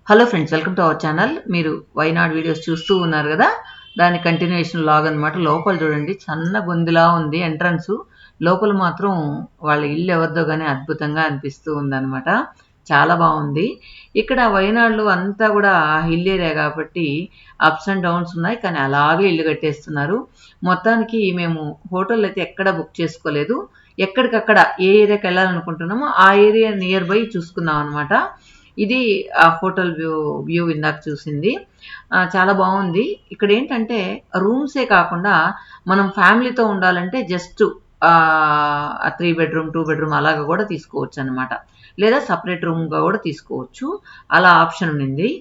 Hello friends, welcome to our channel. మీరు Wayanad videos చూస్తూ ఉన్నారు కదా, దాని కంటిన్యూషన్ లాగ్ అనమాట. లోపల చూడండి, సన్న గొంతులా ఉంది ఎంట్రన్స్. లోపల మాత్రం వాళ్ళ ఇల్లు ఎవరిదో కానీ అద్భుతంగా అనిపిస్తూ ఉందన్నమాట. చాలా బాగుంది. ఇక్కడ వైనాడులో అంతా కూడా హిల్ ఏరియా కాబట్టి అప్స్ అండ్ డౌన్స్ ఉన్నాయి, కానీ అలాగే ఇల్లు కట్టేస్తున్నారు. మొత్తానికి మేము హోటల్ అయితే ఎక్కడ బుక్ చేసుకోలేదు. ఎక్కడికక్కడ ఏ ఏరియాకి వెళ్ళాలనుకుంటున్నామో ఆ ఏరియా నియర్ బై చూసుకున్నాం అనమాట. ఇది ఆ హోటల్ వ్యూ ఇందాక చూసింది. చాలా బాగుంది. ఇక్కడ ఏంటంటే రూమ్సే కాకుండా మనం ఫ్యామిలీతో ఉండాలంటే జస్ట్ 3 బెడ్రూమ్ 2 బెడ్రూమ్ అలాగా కూడా తీసుకోవచ్చు అనమాట. లేదా సపరేట్ రూమ్గా కూడా తీసుకోవచ్చు. అలా ఆప్షన్ ఉండింది.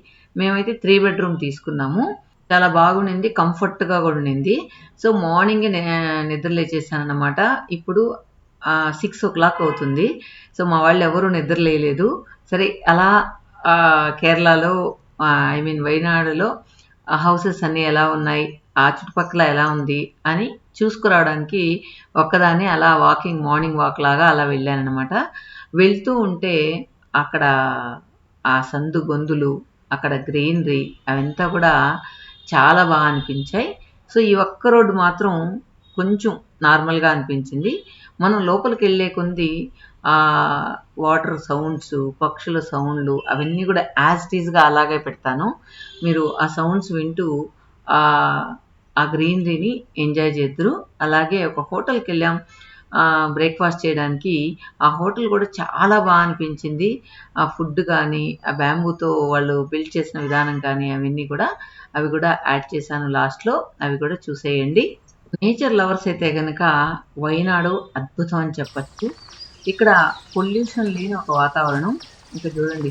మేమైతే 3 బెడ్రూమ్ తీసుకున్నాము. చాలా బాగుండింది, కంఫర్ట్గా కూడా ఉండింది. సో మార్నింగ్ నిద్ర లేచేసాను అనమాట. ఇప్పుడు 6 o'clock అవుతుంది. సో మా వాళ్ళు ఎవరు నిద్ర లేయలేదు. సరే అలా కేరళలో ఐ మీన్ వైనాడులో హౌసెస్ అన్నీ ఎలా ఉన్నాయి, ఆ చుట్టుపక్కల ఎలా ఉంది అని చూసుకురావడానికి ఒక్కదాన్ని అలా మార్నింగ్ వాక్ లాగా అలా వెళ్ళానమాట. వెళ్తూ ఉంటే అక్కడ ఆ సందు గొంతులు, అక్కడ గ్రీనరీ అవంతా కూడా చాలా బాగా అనిపించాయి. సో ఈ ఒక్క రోడ్డు మాత్రం కొంచెం నార్మల్గా అనిపించింది. మనం లోపలికి వెళ్ళే కొద్ది వాటర్ సౌండ్స్, పక్షుల సౌండ్లు అవన్నీ కూడా యాజ్ ఇట్ ఈస్గా అలాగే పెడతాను. మీరు ఆ సౌండ్స్ వింటూ ఆ గ్రీనరీని ఎంజాయ్ చేద్దరు. అలాగే ఒక హోటల్కి వెళ్ళాం బ్రేక్ఫాస్ట్ చేయడానికి. ఆ హోటల్ కూడా చాలా బాగా అనిపించింది. ఆ ఫుడ్ కానీ, ఆ బ్యాంబూతో వాళ్ళు బిల్డ్ చేసిన విధానం కానీ అవి కూడా యాడ్ చేశాను లాస్ట్లో. అవి కూడా చూసేయండి. నేచర్ లవర్స్ అయితే కనుక వైనాడు అద్భుతం అని చెప్పచ్చు. ఇక్కడ పొల్యూషన్ లేని ఒక వాతావరణం. ఇక్కడ చూడండి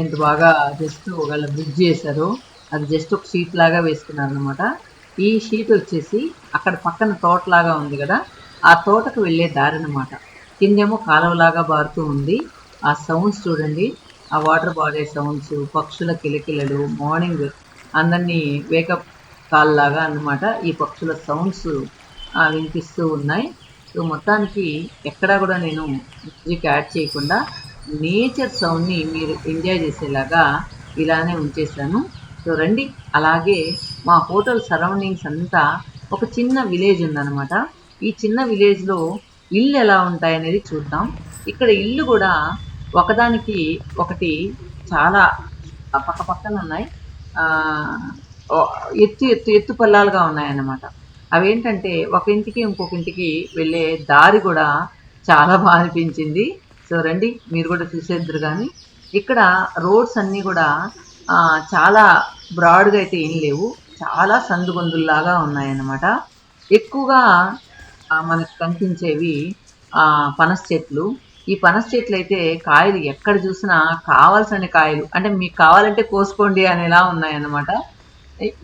ఎంత బాగా జస్ట్ ఒకవేళ బ్రిడ్జ్ చేశారో అది జస్ట్ ఒక షీట్ లాగా వేసుకున్నారు అనమాట. ఈ షీట్ వచ్చేసి అక్కడ పక్కన తోటలాగా ఉంది కదా, ఆ తోటకు వెళ్ళే దారి అనమాట. కిందేమో కాలువలాగా బారుతూ ఉంది. ఆ సౌండ్స్ చూడండి, ఆ వాటర్ బాడే సౌండ్స్, పక్షుల కిలకిలలు, మార్నింగ్ అందరినీ వేకప్ కాల్ లాగా అన్నమాట. ఈ పక్షుల సౌండ్స్ వినిపిస్తూ ఉన్నాయి. సో మొత్తానికి ఎక్కడా కూడా నేను మ్యూజిక్ యాడ్ చేయకుండా నేచర్ సౌండ్ని మీరు ఎంజాయ్ చేసేలాగా ఇలానే ఉంచేసాను. సో రండి. అలాగే మా హోటల్ సరౌండింగ్స్ అంతా ఒక చిన్న విలేజ్ ఉందన్నమాట. ఈ చిన్న విలేజ్లో ఇల్లు ఎలా ఉంటాయనేది చూద్దాం. ఇక్కడ ఇల్లు కూడా ఒకదానికి ఒకటి చాలా పక్క పక్కన ఉన్నాయి. ఎత్తు పల్లాలుగా ఉన్నాయన్నమాట. అవేంటంటే ఒక ఇంటికి ఇంకొక ఇంటికి వెళ్ళే దారి కూడా చాలా బాగా అనిపించింది. సో రండి, మీరు కూడా చూసేద్దరు. కానీ ఇక్కడ రోడ్స్ అన్నీ కూడా చాలా బ్రాడ్గా అయితే ఏం లేవు, చాలా సందుగొందుల్లాగా ఉన్నాయన్నమాట. ఎక్కువగా మనకు కనిపించేవి పనస చెట్లు. ఈ పనస చెట్లు అయితే కాయలు ఎక్కడ చూసినా కావాల్సిన కాయలు, అంటే మీకు కావాలంటే కోసుకోండి అనేలా ఉన్నాయన్నమాట.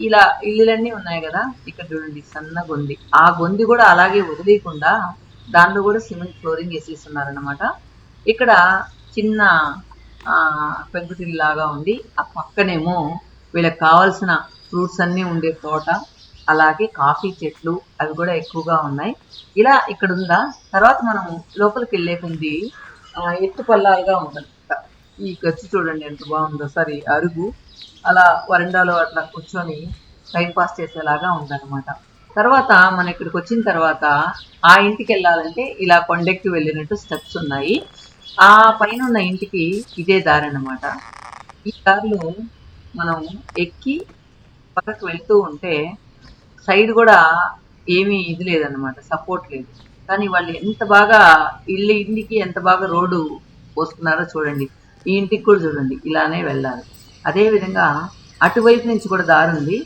ఇలా ఇల్లులన్నీ ఉన్నాయి కదా, ఇక్కడ చూడండి సన్న గొంది. ఆ గొంది కూడా అలాగే వదిలేయకుండా దాంట్లో కూడా సిమెంట్ ఫ్లోరింగ్ వేసేస్తున్నారనమాట. ఇక్కడ చిన్న పెంకుటిల్లు లాగా ఉంది. ఆ పక్కనేమో వీళ్ళకి కావాల్సిన ఫ్రూట్స్ అన్నీ ఉండే తోట, అలాగే కాఫీ చెట్లు అవి కూడా ఎక్కువగా ఉన్నాయి. ఇలా ఇక్కడ ఉందా. తర్వాత మనం లోపలికి వెళ్ళే కొద్ది ఎత్తు పల్లాలుగా ఉంటుంది. ఈ గచ్చు చూడండి ఎంత బాగుందో. సరే అరుగు అలా వరండాలో అట్లా కూర్చొని టైం పాస్ చేసేలాగా ఉందన్నమాట. తర్వాత మన ఇక్కడికి వచ్చిన తర్వాత ఆ ఇంటికి వెళ్ళాలంటే ఇలా కొండెక్కి వెళ్ళినట్టు స్టెప్స్ ఉన్నాయి. ఆ పైన ఉన్న ఇంటికి ఇదే దారి అన్నమాట. ఈ దారిలో మనం ఎక్కి పక్కకు వెళ్తూ ఉంటే సైడ్ కూడా ఏమీ ఇది లేదన్నమాట, సపోర్ట్ లేదు. కానీ వాళ్ళు ఎంత బాగా ఇంటికి ఎంత బాగా రోడ్డు పోస్తున్నారో చూడండి. ఈ ఇంటికి కూడా చూడండి ఇలానే వెళ్ళాలి. అదేవిధంగా అటువైపు నుంచి కూడా దారి ఉంది.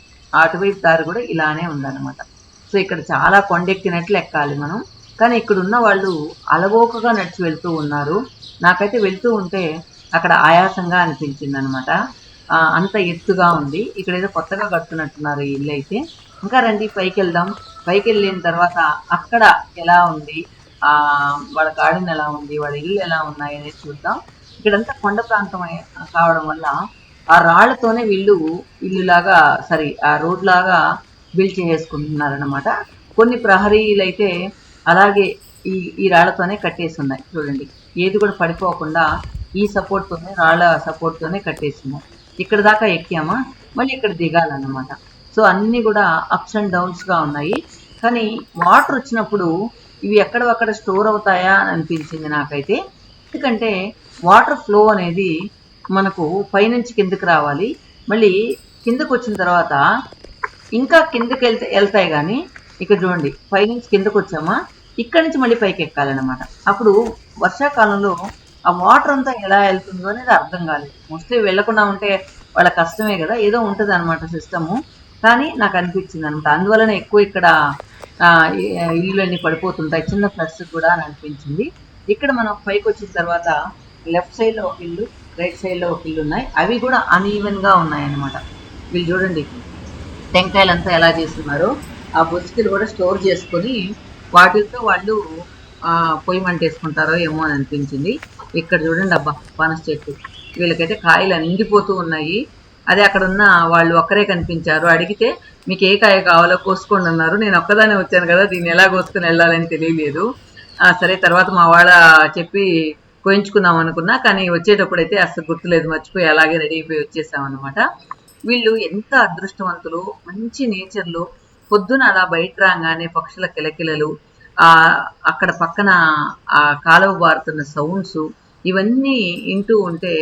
అటువైపు దారి కూడా ఇలానే ఉందన్నమాట. సో ఇక్కడ చాలా కొండెక్కినట్లు ఎక్కాలి మనం. కానీ ఇక్కడ ఉన్న వాళ్ళు అలవోకగా నడిచి వెళ్తూ ఉన్నారు. నాకైతే వెళ్తూ ఉంటే అక్కడ ఆయాసంగా అనిపించింది అనమాట. అంత ఎత్తుగా ఉంది. ఇక్కడ ఏదో కొత్తగా కడుతున్నట్టున్నారు ఈ ఇల్లు అయితే. ఇంకా రండి పైకి వెళ్దాం. పైకి వెళ్ళిన తర్వాత అక్కడ ఎలా ఉంది, వాళ్ళ గార్డెన్ ఎలా ఉంది, వాళ్ళ ఇల్లు ఎలా ఉన్నాయి అనేది చూద్దాం. ఇక్కడంతా కొండ ప్రాంతం కావడం వల్ల ఆ రాళ్లతోనే వీళ్ళు ఇల్లులాగా ఆ రోడ్ లాగా బిల్డ్ చేసుకుంటున్నారనమాట. కొన్ని ప్రహరీలు అయితే అలాగే ఈ రాళ్లతోనే కట్టేసి ఉన్నాయి చూడండి. ఏది కూడా పడిపోకుండా ఈ సపోర్ట్తోనే, రాళ్ల సపోర్ట్తోనే కట్టేసి ఉన్నాయి. ఇక్కడ దాకా ఎక్కామా మళ్ళీ ఇక్కడ దిగాలన్నమాట. సో అన్నీ కూడా అప్స్ అండ్ డౌన్స్గా ఉన్నాయి. కానీ వాటర్ వచ్చినప్పుడు ఇవి ఎక్కడవక్కడ స్టోర్ అవుతాయా అని అనిపించింది నాకైతే. ఎందుకంటే వాటర్ ఫ్లో అనేది మనకు పైనుంచి కిందకి రావాలి, మళ్ళీ కిందకు వచ్చిన తర్వాత ఇంకా కిందకి వెళ్తాయి. కానీ ఇక్కడ చూడండి, పైనుంచి కిందకు వచ్చామా ఇక్కడి నుంచి మళ్ళీ పైకి ఎక్కాలన్నమాట. అప్పుడు వర్షాకాలంలో ఆ వాటర్ అంతా ఎలా వెళ్తుందో అనేది అర్థం కాలేదు. మోస్ట్లీ వెళ్లకుండా ఉంటే వాళ్ళ కష్టమే కదా, ఏదో ఉంటుంది అనమాట సిస్టము. కానీ నాకు అనిపించింది అనమాట, అందువలన ఎక్కువ ఇక్కడ ఇల్లు అన్ని పడిపోతుంటాయి, చిన్న ఫ్లడ్స్ కూడా అని అనిపించింది. ఇక్కడ మనం పైకి వచ్చిన తర్వాత లెఫ్ట్ సైడ్లో ఒక ఇల్లు, రైట్ సైడ్లో ఒక ఇల్లు ఉన్నాయి. అవి కూడా అన్ఈవెన్గా ఉన్నాయి అన్నమాట. వీళ్ళు చూడండి టెంకాయలంతా ఎలా చేస్తున్నారు, ఆ బొచ్చుకలు కూడా స్టోర్ చేసుకొని వాటితో వాళ్ళు పొయ్యి మంటేసుకుంటారో ఏమో అని అనిపించింది. ఇక్కడ చూడండి అబ్బా, పనస చెట్టు, వీళ్ళకైతే కాయలు నిండిపోతూ ఉన్నాయి. అదే అక్కడ ఉన్న వాళ్ళు ఒక్కరే కనిపించారు. అడిగితే మీకు ఏ కాయ కావాలో కోసుకోండి అన్నారు. నేను ఒక్కదానే వచ్చాను కదా, దీన్ని ఎలా కోసుకొని వెళ్ళాలని తెలియలేదు. సరే తర్వాత మా వాళ్ళ చెప్పి కోయించుకుందాం అనుకున్నా, కానీ వచ్చేటప్పుడు అయితే అసలు గుర్తులేదు, మర్చిపోయి అలాగే రెడీ అయిపోయి వచ్చేసాం అనమాట. వీళ్ళు ఎంత అదృష్టవంతులు, మంచి నేచర్లో పొద్దున అలా బయట రాగానే పక్షుల కిలకిలలు, అక్కడ పక్కన ఆ కాలువ బారుతున్న సౌండ్స్, ఇవన్నీ వింటూ ఉంటే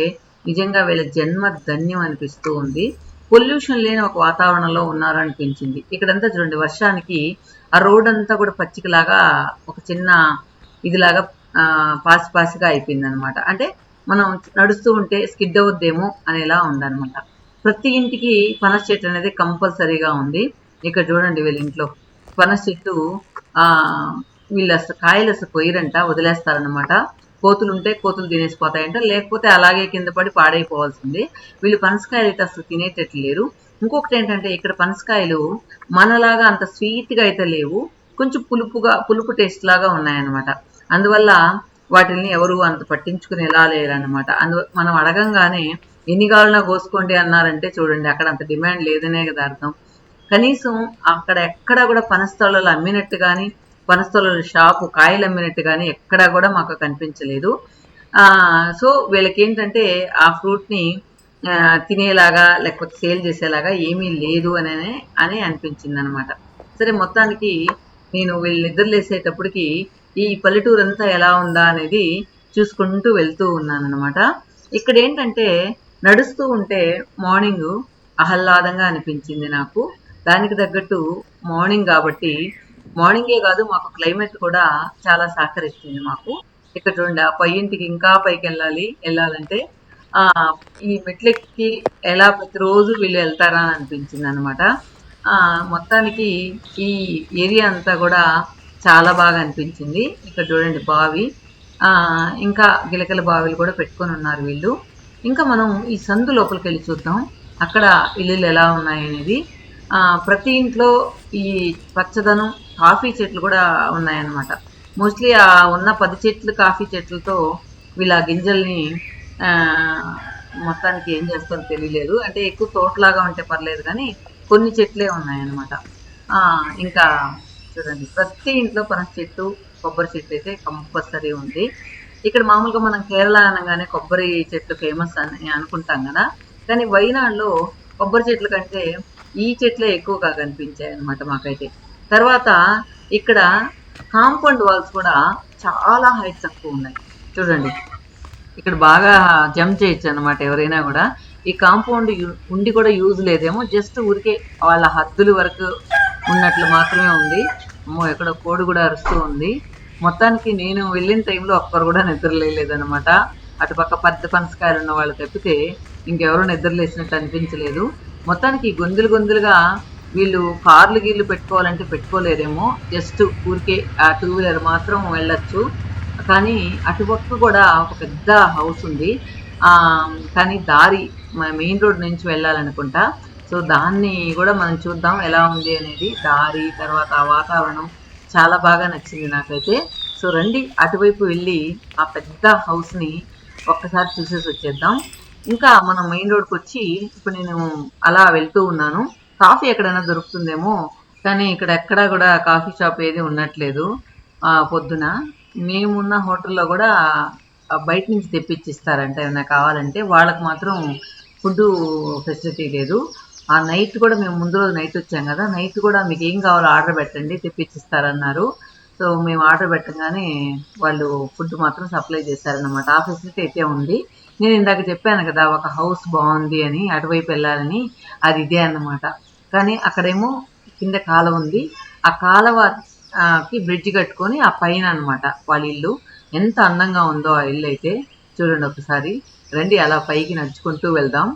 నిజంగా వీళ్ళ జన్మ ధన్యం అనిపిస్తూ ఉంది. పొల్యూషన్ లేని ఒక వాతావరణంలో ఉన్నారు అనిపించింది. ఇక్కడంతా చూడండి, వర్షానికి ఆ రోడ్ అంతా కూడా పచ్చికలాగా ఒక చిన్న ఇదిలాగా పాసిగా అయిపోయింది అనమాట. అంటే మనం నడుస్తూ ఉంటే స్కిడ్ అవుద్దేమో అనేలా ఉందన్నమాట. ప్రతి ఇంటికి పనస చెట్టు అనేది కంపల్సరీగా ఉంది. ఇక్కడ చూడండి వీళ్ళ ఇంట్లో పనస చెట్టు, వీళ్ళు అసలు కాయలు అసలు కొయ్యరంట, వదిలేస్తారనమాట. కోతులు ఉంటే కోతులు తినేసిపోతాయంట, లేకపోతే అలాగే కింద పడి పాడైపోవాల్సిందే. వీళ్ళు పనసకాయలు అయితే అసలు తినేటట్లు లేరు. ఇంకొకటి ఏంటంటే ఇక్కడ పనసకాయలు మనలాగా అంత స్వీట్గా అయితే లేవు, కొంచెం పులుపు టేస్ట్ లాగా ఉన్నాయన్నమాట. అందువల్ల వాటిని ఎవరు అంత పట్టించుకుని ఎలా లేరన్నమాట. మనం అడగంగానే ఎన్ని కావాలన్నా కోసుకోండి అన్నారంటే చూడండి, అక్కడ అంత డిమాండ్ లేదనే కదా అర్థం. కనీసం అక్కడ ఎక్కడా కూడా పనస్తోళ్ళలో అమ్మినట్టు కానీ, పనస్తోళ్ళ షాపు కాయలు అమ్మినట్టు కానీ ఎక్కడా కూడా మాకు కనిపించలేదు. సో వీళ్ళకి ఏంటంటే ఆ ఫ్రూట్ని తినేలాగా లేకపోతే సేల్ చేసేలాగా ఏమీ లేదు అని అనిపించింది అనమాట. సరే మొత్తానికి నేను వీళ్ళు నిద్రలేసేటప్పటికి ఈ పల్లెటూరు అంతా ఎలా ఉందా అనేది చూసుకుంటూ వెళ్తూ ఉన్నాను అనమాట. ఇక్కడ ఏంటంటే నడుస్తూ ఉంటే మార్నింగ్ ఆహ్లాదంగా అనిపించింది నాకు. దానికి తగ్గట్టు మార్నింగ్ కాబట్టి, మార్నింగే కాదు మాకు క్లైమేట్ కూడా చాలా సహకరిస్తుంది మాకు. ఇక్కడ చూడండి, ఆ పైంటికి ఇంకా పైకి వెళ్ళాలంటే ఈ మెట్లెక్కి ఎలా ప్రతిరోజు వీళ్ళు వెళ్తారా అని అనిపించింది అనమాట. మొత్తానికి ఈ ఏరియా అంతా కూడా చాలా బాగా అనిపించింది. ఇక్కడ చూడండి బావి, ఇంకా గిలకల బావిలు కూడా పెట్టుకొని ఉన్నారు వీళ్ళు. ఇంకా మనం ఈ సందు లోపలికి వెళ్ళి చూద్దాం, అక్కడ ఇల్లులు ఎలా ఉన్నాయనేది. ప్రతి ఇంట్లో ఈ పచ్చదనం, కాఫీ చెట్లు కూడా ఉన్నాయన్నమాట. మోస్ట్లీ ఉన్న 10 చెట్లు కాఫీ చెట్లతో వీళ్ళ గింజల్ని మొత్తానికి ఏం చేస్తారో తెలియలేదు. అంటే ఎక్కువ తోటలాగా ఉంటే పర్లేదు, కానీ కొన్ని చెట్లే ఉన్నాయన్నమాట. ఇంకా చూడండి, ప్రతి ఇంట్లో పనస చెట్టు, కొబ్బరి చెట్టు అయితే కంపల్సరీ ఉంది. ఇక్కడ మామూలుగా మనం కేరళ అనగానే కొబ్బరి చెట్లు ఫేమస్ అని అనుకుంటాం కదా, కానీ వైనాడులో కొబ్బరి చెట్ల కంటే ఈ చెట్లే ఎక్కువగా కనిపించాయి అనమాట మాకైతే. తర్వాత ఇక్కడ కాంపౌండ్ వాల్స్ కూడా చాలా హైట్ తక్కువ ఉన్నాయి. చూడండి, ఇక్కడ బాగా జంప్ చేయొచ్చు అనమాట ఎవరైనా కూడా. ఈ కాంపౌండ్ ఉండి కూడా యూజ్ లేదేమో, జస్ట్ ఊరికే వాళ్ళ హద్దుల వరకు ఉన్నట్లు మాత్రమే ఉంది. అమ్మో, ఎక్కడ కోడి కూడా అరుస్తూ ఉంది. మొత్తానికి నేను వెళ్ళిన టైంలో ఒక్కరు కూడా నిద్రలేదనమాట. అటుపక్క పెద్ద పనసకాయలు ఉన్న వాళ్ళు తప్పితే ఇంకెవరూ నిద్రలేసినట్టు అనిపించలేదు. మొత్తానికి గొంతులుగా వీళ్ళు కార్లు గీర్లు పెట్టుకోవాలంటే పెట్టుకోలేరేమో, జస్ట్ ఊరికే ఆ 2 వీలర్ మాత్రం వెళ్ళొచ్చు. కానీ అటుపక్క కూడా ఒక పెద్ద హౌస్ ఉంది, కానీ దారి మెయిన్ రోడ్ నుంచి వెళ్ళాలనుకుంటా. సో దాన్ని కూడా మనం చూద్దాం ఎలా ఉంది అనేది. దారి తర్వాత ఆ వాతావరణం చాలా బాగా నచ్చింది నాకైతే. సో రండి, అటువైపు వెళ్ళి ఆ పెద్ద హౌస్ని ఒక్కసారి చూసేసి వచ్చేద్దాం. ఇంకా మనం మెయిన్ రోడ్కి వచ్చి ఇప్పుడు నేను అలా వెళ్తూ ఉన్నాను. కాఫీ ఎక్కడైనా దొరుకుతుందేమో, కానీ ఇక్కడ ఎక్కడా కూడా కాఫీ షాప్ ఏది ఉండట్లేదు. పొద్దున మేమున్న హోటల్లో కూడా బయట నుంచి తెప్పించిస్తారంట ఏమైనా కావాలంటే. వాళ్ళకి మాత్రం ఫుడ్ ఫెసిలిటీ లేదు. ఆ నైట్ కూడా మేము ముందు రోజు నైట్ వచ్చాం కదా, నైట్ కూడా మీకు ఏం కావాలో ఆర్డర్ పెట్టండి తెప్పించిస్తారన్నారు. సో మేము ఆర్డర్ పెట్టగానే వాళ్ళు ఫుడ్ మాత్రం సప్లై చేశారనమాట. ఆ ఫెసిలిటీ అయితే ఉంది. నేను ఇందాక చెప్పాను కదా ఒక హౌస్ బాగుంది అని, అటువైపు వెళ్ళాలని, అది ఇదే అన్నమాట. కానీ అక్కడేమో కింద కాలువ ఉంది. ఆ కాలువకి బ్రిడ్జ్ కట్టుకొని ఆ పైన అన్నమాట వాళ్ళ ఇల్లు. ఎంత అందంగా ఉందో ఆ ఇల్లు అయితే, చూడండి ఒకసారి. రండి అలా పైకి నడుచుకుంటూ వెళ్దాం.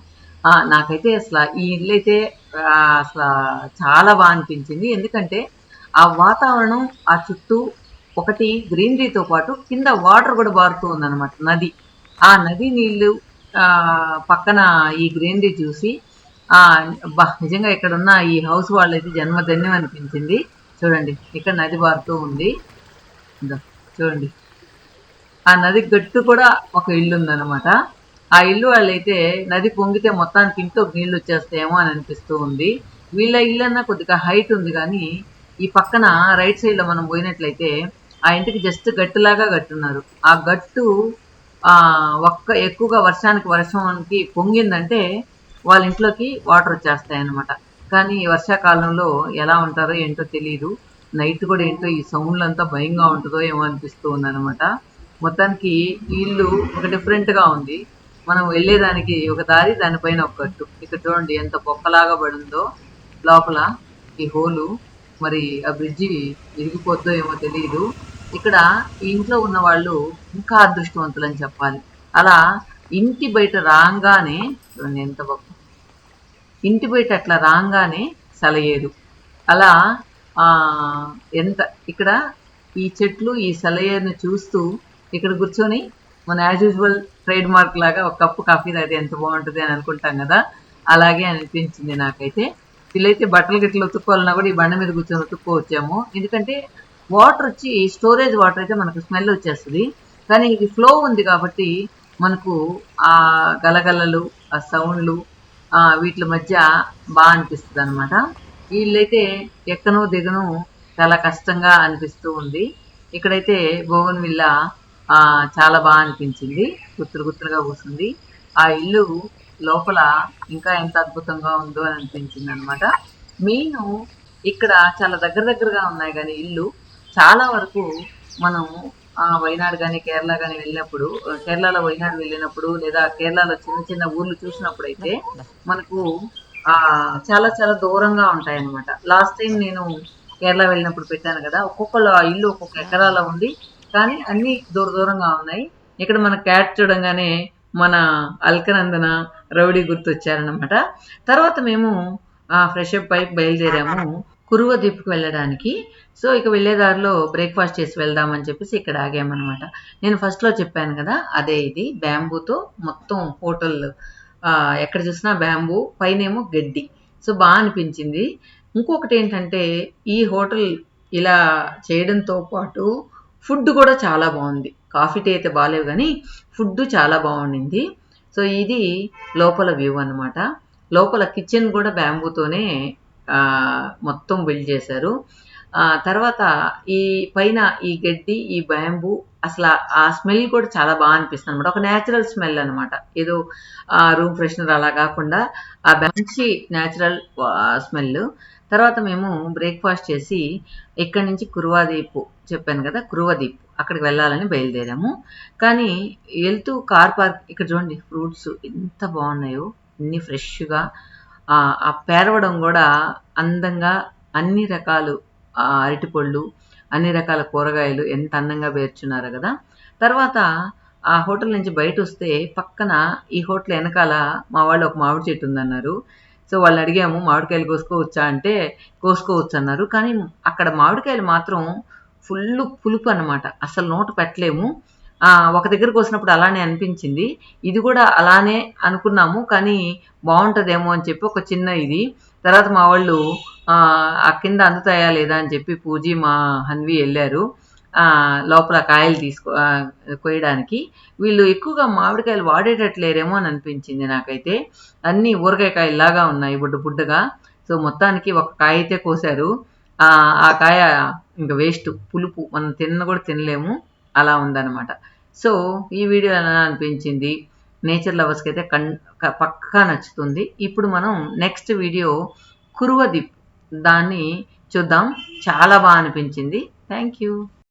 నాకైతే అసలు ఈ ఇల్లు అయితే అసలు చాలా బాగా అనిపించింది. ఎందుకంటే ఆ వాతావరణం, ఆ చుట్టూ ఒకటి గ్రీనరీతో పాటు కింద వాటర్ కూడా పారుతూ ఉందన్నమాట, నది. ఆ నది నీళ్లు పక్కన ఈ గ్రీనరీ చూసి నిజంగా ఇక్కడ ఉన్న ఈ హౌస్ వాళ్ళైతే జన్మధన్యం అనిపించింది. చూడండి ఇక్కడ నది పారుతూ ఉంది. ఇదో చూడండి, ఆ నది గట్టు కూడా ఒక ఇల్లు ఉందన్నమాట. ఆ ఇల్లు వాళ్ళైతే నది పొంగితే మొత్తానికి ఇంట్లోకి నీళ్లు వచ్చేస్తాయేమో అని అనిపిస్తూ ఉంది. వీళ్ళ ఇల్లన్నా కొద్దిగా హైట్ ఉంది కానీ, ఈ పక్కన రైట్ సైడ్ లో మనం పోయినట్లయితే ఆ ఇంటికి జస్ట్ గట్టులాగా కట్టున్నారు. ఆ గట్టు ఎక్కువగా వర్షానికి పొంగిందంటే వాళ్ళ ఇంట్లోకి వాటర్ వచ్చేస్తాయి అన్నమాట. కానీ ఈ వర్షాకాలంలో ఎలా ఉంటారో ఏంటో తెలియదు. నైట్ కూడా ఏంటో ఈ సౌండ్లు అంతా భయంగా ఉంటుందో ఏమో అనిపిస్తూ ఉందన్నమాట. మొత్తానికి ఈ ఇల్లు ఒక డిఫరెంట్ గా ఉంది. మనం వెళ్ళేదానికి ఒక దారి, దానిపైన ఒక గట్టు. ఇక్కడ చూడండి ఎంత బొక్కలాగా పడిందో లోపల ఈ హోలు. మరి ఆ బ్రిడ్జి విరిగిపోద్దో ఏమో తెలియదు. ఇక్కడ ఈ ఇంట్లో ఉన్న వాళ్ళు ఇంకా అదృష్టవంతులు అని చెప్పాలి. అలా ఇంటి బయట రాగానే చూడండి ఎంత గొప్ప, ఇంటి బయట అట్లా రాగానే సెలయేరు. అలా ఆ ఎంత ఇక్కడ ఈ చెట్లు ఈ సెలయేరుని చూస్తూ ఇక్కడ కూర్చొని మన యాజ్ యూజువల్ ట్రేడ్ మార్క్ లాగా ఒక కప్పు కాఫీ తాగితే ఎంత బాగుంటుంది అని అనుకుంటాం కదా, అలాగే అనిపించింది నాకైతే. వీళ్ళైతే బట్టలు గిట్టలు ఉతుక్కోవాలన్నా కూడా ఈ బండ మీద కూర్చొని ఉతుక్కోవచ్చాము. ఎందుకంటే వాటర్ వచ్చి స్టోరేజ్ వాటర్ అయితే మనకు స్మెల్ వచ్చేస్తుంది. కానీ ఇది ఫ్లో ఉంది కాబట్టి మనకు ఆ గలగలలు, ఆ సౌండ్లు, వీటి మధ్య బాగా అనిపిస్తుంది అనమాట. వీళ్ళైతే ఎక్కనో దిగను చాలా కష్టంగా అనిపిస్తూ ఉంది. ఇక్కడైతే బోగన్ విల్ల చాలా బాగా అనిపించింది. గుత్తులు గుత్తులుగా కూర్చుంది. ఆ ఇల్లు లోపల ఇంకా ఎంత అద్భుతంగా ఉందో అని అనిపించింది అనమాట. మెయిన్ ఇక్కడ చాలా దగ్గరగా ఉన్నాయి కానీ ఇల్లు చాలా వరకు మనం వైనాడు కానీ కేరళ కానీ వెళ్ళినప్పుడు, కేరళలో వైనాడు వెళ్ళినప్పుడు లేదా కేరళలో చిన్న చిన్న ఊర్లు చూసినప్పుడు అయితే మనకు చాలా చాలా దూరంగా ఉంటాయి అనమాట. లాస్ట్ టైం నేను కేరళ వెళ్ళినప్పుడు పెట్టాను కదా, ఒక్కొక్కరు ఆ ఇల్లు ఒక్కొక్క ఎకరాల ఉంది కానీ అన్ని దూరంగా ఉన్నాయి. ఇక్కడ మన క్యాట్ చూడంగానే మన అల్కనందన రౌడీ గుర్తొచ్చారనమాట. తర్వాత మేము ఫ్రెష్ అప్ అయి బయలుదేరాము కురువ దీప్కి వెళ్ళడానికి. సో ఇక వెళ్ళేదారిలో బ్రేక్ఫాస్ట్ చేసి వెళ్దామని చెప్పేసి ఇక్కడ ఆగామన్నమాట. నేను ఫస్ట్లో చెప్పాను కదా, అదే ఇది బ్యాంబూతో మొత్తం హోటల్, ఎక్కడ చూసినా బ్యాంబూ, పైనేమో గడ్డి. సో బాగా అనిపించింది. ఇంకొకటి ఏంటంటే ఈ హోటల్ ఇలా చేయడంతో పాటు ఫుడ్ కూడా చాలా బాగుంది. కాఫీ టీ అయితే బాగాలేవు కానీ ఫుడ్ చాలా బాగుండింది. సో ఇది లోపల వ్యూ అనమాట. లోపల కిచెన్ కూడా బ్యాంబూతోనే మొత్తం బిల్డ్ చేశారు. తర్వాత ఈ పైన ఈ గడ్డి, ఈ బ్యాంబూ, అసలు ఆ స్మెల్ కూడా చాలా బాగా అనిపిస్తుంది అనమాట. ఒక న్యాచురల్ స్మెల్ అనమాట. ఏదో రూమ్ ఫ్రెషనర్ అలా కాకుండా ఆ మంచి న్యాచురల్ స్మెల్. తర్వాత మేము బ్రేక్ఫాస్ట్ చేసి ఇక్కడి నుంచి కురువాదీప్ చెప్పాను కదా, కురువదీప్ అక్కడికి వెళ్ళాలని బయలుదేరాము. కానీ వెళ్తూ కార్ పార్క్, ఇక్కడ చూడండి ఫ్రూట్స్ ఎంత బాగున్నాయో, అన్ని ఫ్రెష్గా, ఆ పేరవడం కూడా అందంగా, అన్ని రకాలు అరటిపళ్ళు, అన్ని రకాల కూరగాయలు ఎంత అందంగా పేర్చున్నారు కదా. తర్వాత ఆ హోటల్ నుంచి బయట వస్తే పక్కన ఈ హోటల్ వెనకాల మా వాళ్ళు ఒక మామిడి చెట్టు ఉందన్నారు. సో వాళ్ళని అడిగాము మామిడికాయలు కోసుకోవచ్చా అంటే కోసుకోవచ్చు అన్నారు. కానీ అక్కడ మామిడికాయలు మాత్రం ఫుల్ పులుపు అనమాట, అసలు నోట పెట్టలేము. ఒక దగ్గర కోసినప్పుడు అలానే అనిపించింది. ఇది కూడా అలానే అనుకున్నాము కానీ బాగుంటుందేమో అని చెప్పి ఒక చిన్న ఇది. తర్వాత మా వాళ్ళు ఆ కింద అందుతాయా లేదా అని చెప్పి పూజీ మా హన్వి వెళ్ళారు లోపల కాయలు కోయడానికి. వీళ్ళు ఎక్కువగా మామిడికాయలు వాడేటట్లేరేమో అని అనిపించింది నాకైతే. అన్నీ ఊరగాయ కాయలాగా ఉన్నాయి బుడ్డగా. సో మొత్తానికి ఒక కాయ అయితే కోసారు. ఆ కాయ ఇంకా వేస్ట్, పులుపు, మనం కూడా తినలేము, అలా ఉందన్నమాట. సో ఈ వీడియో ఎలా అనిపించింది, నేచర్ లవర్స్కి అయితే పక్కా నచ్చుతుంది. ఇప్పుడు మనం నెక్స్ట్ వీడియో కురువ దీప్ దాన్ని చూద్దాం. చాలా బాగా అనిపించింది. Thank you.